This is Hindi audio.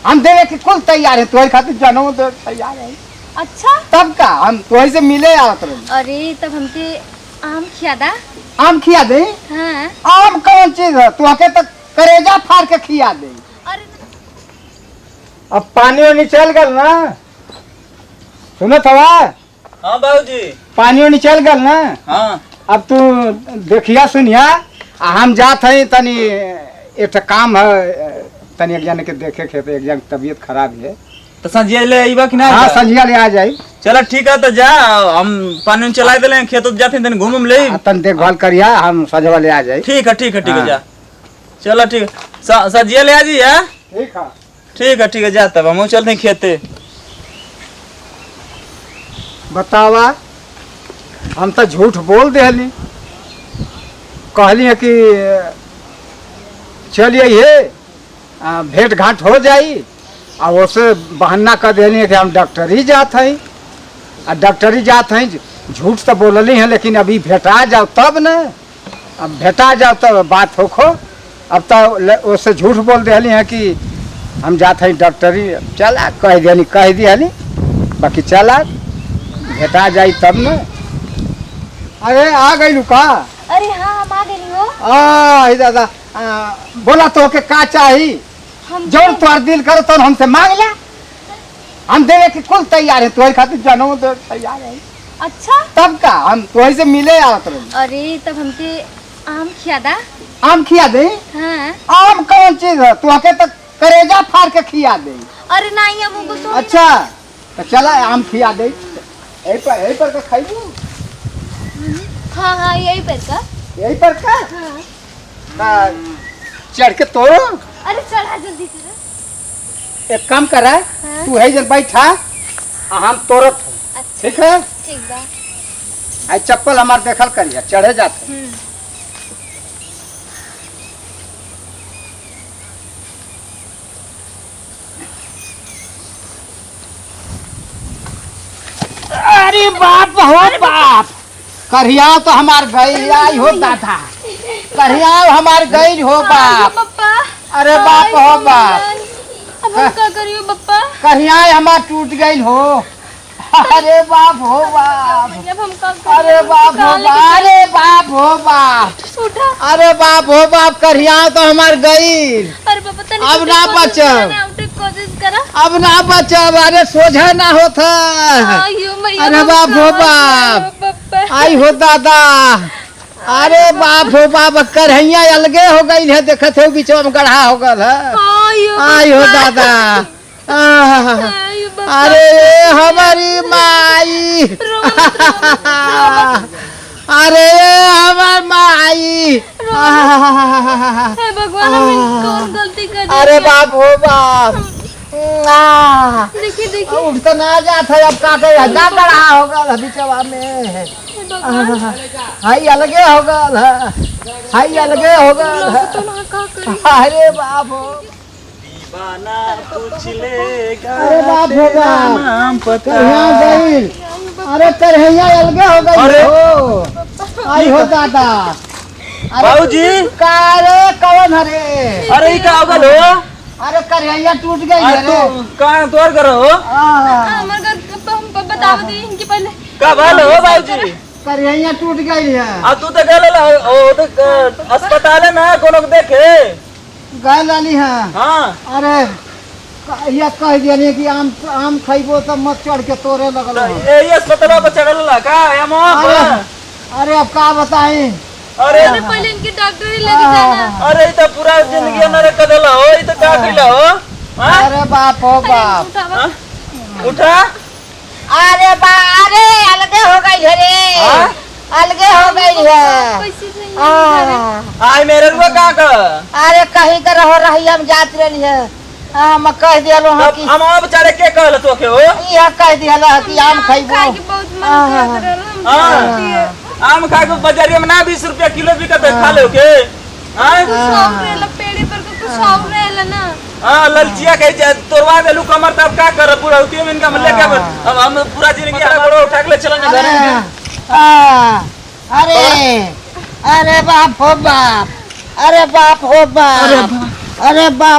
हम देवे के कुल तैयार है, तुम्हारे खातिर जनऊ दे तैयार है। अच्छा तब का हम तुम्हारे से मिले आवत रहे। अरे तब हमके आम खियादा। आम खिया दे? हाँ। आम कौन चीज है, तुहके तक करेजा फाड़ के खिया दे। अरे अब पानी वानी चल गल ना, सुनो थवा। हाँ बाबूजी। पानी वानी चल गल ना। हाँ अब तू देखिया सुनिया, हम जात है तनी एक काम है, तनी एक जन के देखे खे, एक जन तबीयत खराब है तो संजिया ले आईबा कि ना? हाँ संझिया ले आ जाई। चलो ठीक है तो जा, हम पानी चला दे खेत जाते हैं घूम ले। तन देखभाल करिया, हम सजवा ले आ जाई। ठीक है ठीक है ठीक है हाँ। जा। चलो ठीक है, सजिया ले आ जी। ठीक है ठीक है जा, तब हम चलते हैं खेते। बतावा, हम तो झूठ बोल देली, कहली है कि चलिए ये भेंट घाट हो जाई, और उसे बहाना कर देली कि हम डॉक्टरी जात हैं, और डॉक्टरी जात हैं। झूठ तो बोलली हैं, लेकिन अभी भेटा जाओ तब न, अब भेटा जाओ तब बात होखो। अब तो उससे झूठ बोल देली हैं कि हम जात हैं डॉक्टरी। चला कह दियाली, बाकी चला भेटा जाई तब न। अरे आ गई लुका। अरे हाँ हम आ गए हो। दादा बोला तो के का चाहिए, जो तुम्हार दिल करो तो हमसे मांग ले, हम देवे के कुल तैयार है, तुम्हारे खातिर जनऊ दे तैयार है। अच्छा तब का हम तुम्हारे से मिले आवत रहे। अरे तब हमके आम खियादा। आम खिया दे? हाँ। आम कौन चीज है, तुहके तक करेजा फाड़ के खिया दे। अरे नहीं हम को तो अच्छा तो चला आम खिया दे, यही पर का खाइबू। हाँ हाँ यही पर का। यही पर का हाँ। चढ़ के तोड़ो। अरे चढ़ा जल्दी से। एक काम करा, हाँ? तू है जन बैठा, हम तोड़त हूँ। अच्छा ठीक है, ठीक बा। आई चप्पल हमार देखल करिया, चढ़े जाते। अरे बाप हो बाप, करिया तो हमार गई आई हो दादा, करिया हमार गई हो बाप। पप्पा अरे बाप हो बाप, अब हम क्या करियो पप्पा? करिया हमार टूट गई हो। अरे बाप हो बाप, अब हम क्या करियो? अरे बाप हो बाप, अरे बाप हो बाप, उठा। अरे बाप हो बाप, करिया तो हमार गई। अरे पापा तनी अब ना बचब, कोशिश करा। अब ना बचब, अरे सोझा ना होता। आयो मैया। अरे बाप हो बाप, पप्पा आई हो दादा, अरे बाप हो बाप, करहैया अलगे हो गई है, देखत हो बीच में गढ़ा हो गल है। आयो आई हो दादा, आयो बाबा। अरे हमारी माई, अरे हमार माई, हे भगवान हमने कौन गलती कर दी? अरे बाप हो बाप, देखिए देखिए उठ तो ना जात है, अब का करे, जा गढ़ा हो गल बीचवा में। हाई अलगे हो गल है, हाई अलगे हो गल है। तो ना का करी? अरे बाप हो, दीवाना पूछ लेगा अरे बाप हो बाप, नाम पता। कहिया गई, अरे करहैया अलगे हो गई अरे। हो। आई हो दादा, बाबूजी। कारे कौन हरे? अरे ये का होगल हो? अरे करहैया टूट गई अरे है रे। तू कहाँ तोड़ कर हो? हमारे घर हम बता दी इनके पहले। का भाल हो बाबूजी? करहैया टूट गई है। आ तू तो गल ओ तो अस्पताल है ना, कोनो को देखे गए लाली है। हाँ। अरे यह कह दिया कि आम खइबो तो मत चढ़ के तोड़े लगल हो। यही अस्पताल पे चढ़ल ला का हम अरे अब का बताई। अरे अरे पहले इनके डॉक्टर ही लेके जाना। अरे ये तो पूरा जिंदगी नरे कदला हो, ये तो का कइला हो? हाँ? अरे बाप हो बाप, उठावा। उठा। अरे अरे अलगे हो गई है रे। हाँ? अलगे हो गई है। कैसे सही आई मेरे रुआ का का? अरे कहीं कर हो रही, हम जात रही है। मैं कह दिया तब हम बेचारे के कहल तो के हो? यह कह दिया कि आम खइबो। खाए के बहुत मन कर रहा हाँ। आम खा के बाजारिया में ना 20 रुपया किलो बिकत है, खा लो के? हाँ? पेड़े पर कुछ और रहेला ना। हाँ ललचिया कहे तोड़वा देलू कमर, तब का कर पूरा उतियो में इनका लेके अब हम पूरा जिंदगी बड़ो उठा के ले चलन घर में। अरे अरे बाप हो बाप, अरे बाप हो बाप, अरे बाप।